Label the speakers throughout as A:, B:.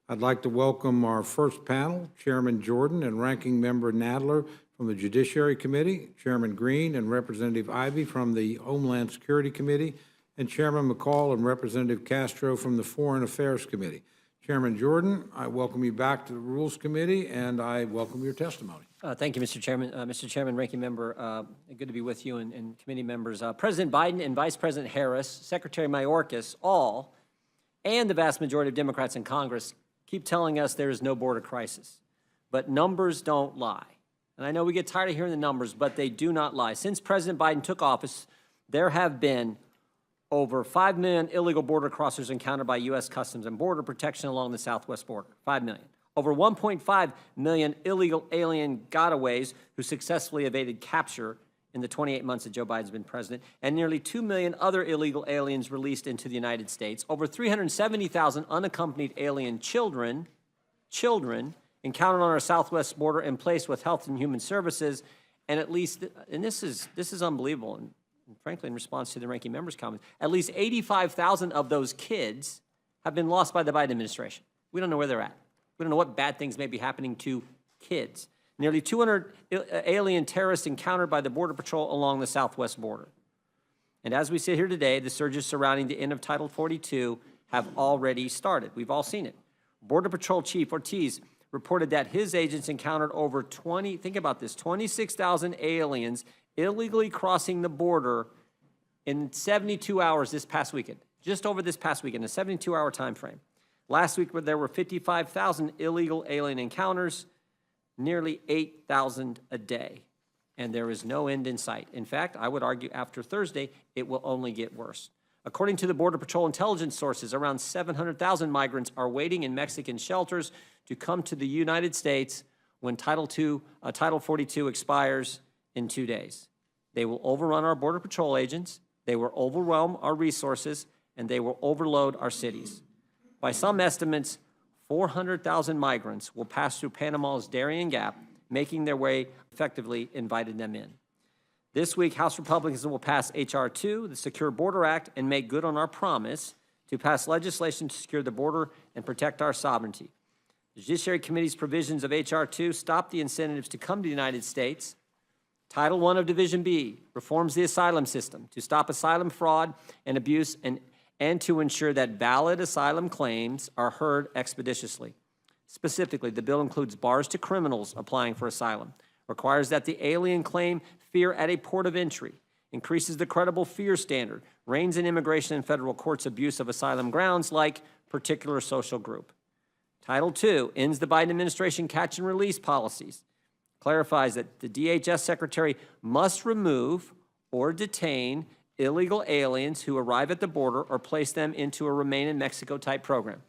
A: I'd like to welcome our first panel, Chairman Jordan and Ranking Member Nadler from the Judiciary Committee, Chairman Green and Representative Ivey from the Homeland Security Committee, and Chairman McCall and Representative Castro from the Foreign Affairs Committee. Chairman Jordan, I welcome you back to the Rules Committee, and I welcome your testimony.
B: Thank you, Mr. Chairman. Mr. Chairman, Ranking Member, good to be with you and committee members. President Biden and Vice President Harris, Secretary Mayorkas, and the vast majority of Democrats in Congress keep telling us there is no border crisis. But numbers don't lie. And I know we get tired of hearing the numbers, but they do not lie. Since President Biden took office, there have been over 5 million illegal border crossers encountered by U.S. Customs and Border Protection along the southwest border. 5 million. Over 1.5 million illegal alien gotaways who successfully evaded capture in the 28 months that Joe Biden's been president, and nearly 2 million other illegal aliens released into the United States. Over 370,000 unaccompanied alien children encountered on our southwest border and placed with Health and Human Services, and at least, and this is unbelievable, and frankly, in response to the ranking member's comments, at least 85,000 of those kids have been lost by the Biden administration. We don't know where they're at. We don't know what bad things may be happening to kids. Nearly 200 alien terrorists encountered by the Border Patrol along the southwest border. And as we sit here today, the surges surrounding the end of Title 42 have already started. We've all seen it. Border Patrol Chief Ortiz reported that his agents encountered over 26,000 aliens illegally crossing the border in 72 hours this past weekend, just over this past weekend, a 72-hour time frame. Last week, there were 55,000 illegal alien encounters, nearly 8,000 a day, and there is no end in sight. In fact, I would argue after Thursday, it will only get worse. According to the Border Patrol intelligence sources, around 700,000 migrants are waiting in Mexican shelters to come to the United States when Title 42 expires in 2 days. They will overrun our Border Patrol agents, they will overwhelm our resources, and they will overload our cities. By some estimates, 400,000 migrants will pass through Panama's Darien Gap, making their way effectively invited them in. This week, House Republicans will pass H.R. 2, the Secure Border Act, and make good on our promise to pass legislation to secure the border and protect our sovereignty. The Judiciary Committee's provisions of H.R. 2 stop the incentives to come to the United States. Title I of Division B reforms the asylum system to stop asylum fraud and abuse and to ensure that valid asylum claims are heard expeditiously. Specifically, the bill includes bars to criminals applying for asylum, requires that the alien claim fear at a port of entry, increases the credible fear standard, reins in immigration and federal courts' abuse of asylum grounds like particular social group. Title II ends the Biden administration catch and release policies, clarifies that the DHS secretary must remove or detain illegal aliens who arrive at the border or place them into a Remain in Mexico type program.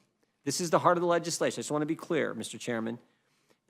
B: This is the heart of the legislation. I just want to be clear, Mr. Chairman.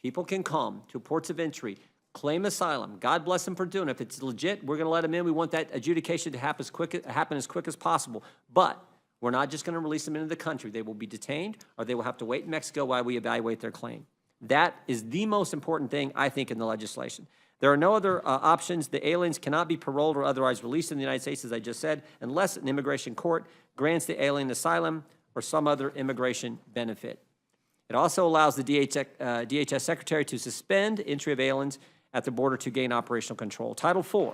B: People can come to ports of entry, claim asylum. God bless them for doing it. If it's legit, we're going to let them in. We want that adjudication to happen as quick as possible. But we're not just going to release them into the country. They will be detained or they will have to wait in Mexico while we evaluate their claim. That is the most important thing, I think, in the legislation. There are no other options. The aliens cannot be paroled or otherwise released in the United States, as I just said, unless an immigration court grants the alien asylum or some other immigration benefit. It also allows the DHS secretary to suspend entry of aliens at the border to gain operational control. Title IV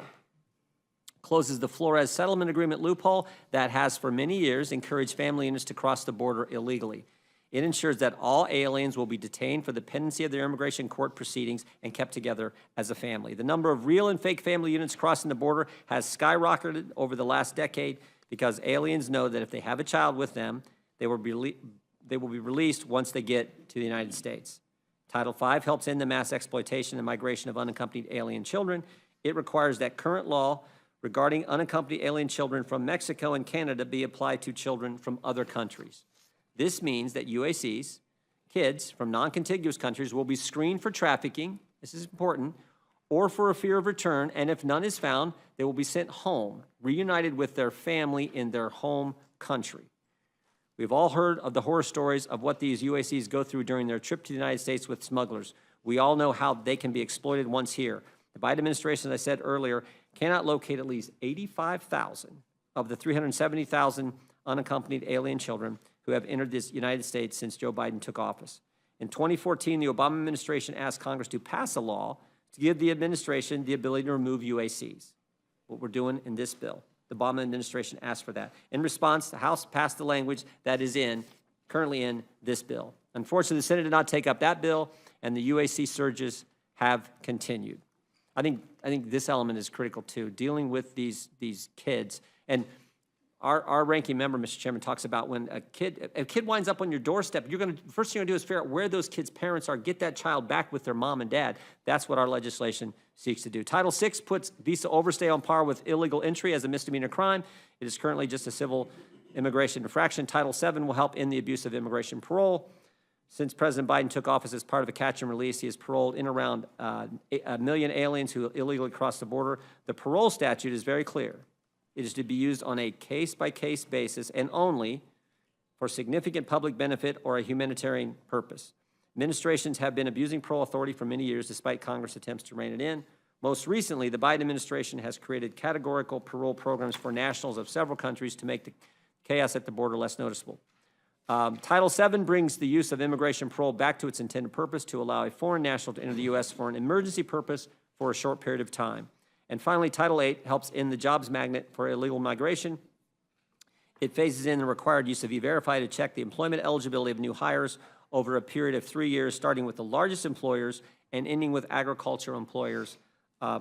B: closes the Flores settlement agreement loophole that has for many years encouraged family units to cross the border illegally. It ensures that all aliens will be detained for the pendency of their immigration court proceedings and kept together as a family. The number of real and fake family units crossing the border has skyrocketed over the last decade because aliens know that if they have a child with them, they will be released once they get to the United States. Title V helps end the mass exploitation and migration of unaccompanied alien children. It requires that current law regarding unaccompanied alien children from Mexico and Canada be applied to children from other countries. This means that UACs, kids from non-contiguous countries, will be screened for trafficking, this is important, or for a fear of return, and if none is found, they will be sent home, reunited with their family in their home country. We've all heard of the horror stories of what these UACs go through during their trip to the United States with smugglers. We all know how they can be exploited once here. The Biden administration, as I said earlier, cannot locate at least 85,000 of the 370,000 unaccompanied alien children who have entered the United States since Joe Biden took office. In 2014, the Obama administration asked Congress to pass a law to give the administration the ability to remove UACs, what we're doing in this bill. The Obama administration asked for that. In response, the House passed the language that is currently in this bill. Unfortunately, the Senate did not take up that bill, and the UAC surges have continued. I think this element is critical too, dealing with these kids. And our ranking member, Mr. Chairman, talks about when a kid winds up on your doorstep, first thing you're gonna do is figure out where those kids' parents are, get that child back with their mom and dad. That's what our legislation seeks to do. Title VI puts visa overstay on par with illegal entry as a misdemeanor crime. It is currently just a civil immigration infraction. Title VII will help end the abuse of immigration parole. Since President Biden took office as part of a catch and release, he has paroled in around 1 million aliens who illegally cross the border. The parole statute is very clear. It is to be used on a case-by-case basis and only for significant public benefit or a humanitarian purpose. Administrations have been abusing parole authority for many years despite Congress' attempts to rein it in. Most recently, the Biden administration has created categorical parole programs for nationals of several countries to make the chaos at the border less noticeable. Title VII brings the use of immigration parole back to its intended purpose to allow a foreign national to enter the U.S. for an emergency purpose for a short period of time. And finally, Title VIII helps end the jobs magnet for illegal migration. It phases in the required use of E-Verify to check the employment eligibility of new hires over a period of 3 years, starting with the largest employers and ending with agricultural employers.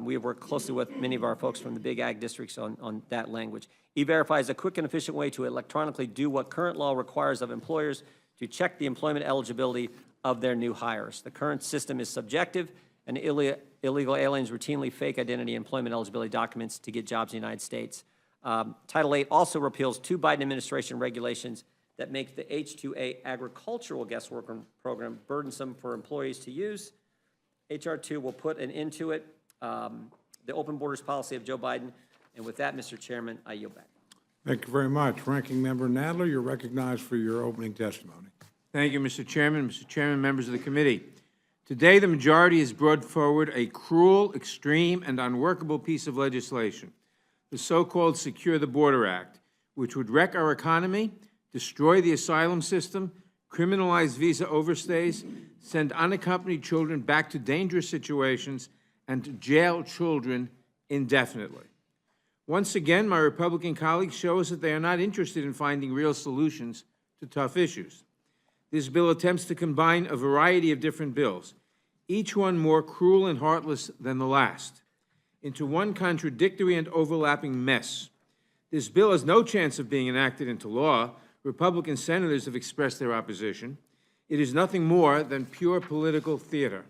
B: We have worked closely with many of our folks from the big ag districts on that language. E-Verify is a quick and efficient way to electronically do what current law requires of employers to check the employment eligibility of their new hires. The current system is subjective, and illegal aliens routinely fake identity and employment eligibility documents to get jobs in the United States. Title VIII also repeals 2 Biden administration regulations that make the H-2A agricultural guest worker program burdensome for employees to use. H.R. 2 will put an end to it, the open borders policy of Joe Biden. And with that, Mr. Chairman, I yield back.
A: Thank you very much. Ranking Member Nadler, you're recognized for your opening testimony.
C: Thank you, Mr. Chairman. Mr. Chairman, members of the committee. Today, the majority has brought forward a cruel, extreme, and unworkable piece of legislation, the so-called Secure the Border Act, which would wreck our economy, destroy the asylum system, criminalize visa overstays, send unaccompanied children back to dangerous situations, and jail children indefinitely. Once again, my Republican colleagues show us that they are not interested in finding real solutions to tough issues. This bill attempts to combine a variety of different bills, each one more cruel and heartless than the last, into one contradictory and overlapping mess. This bill has no chance of being enacted into law. Republican senators have expressed their opposition. It is nothing more than pure political theater.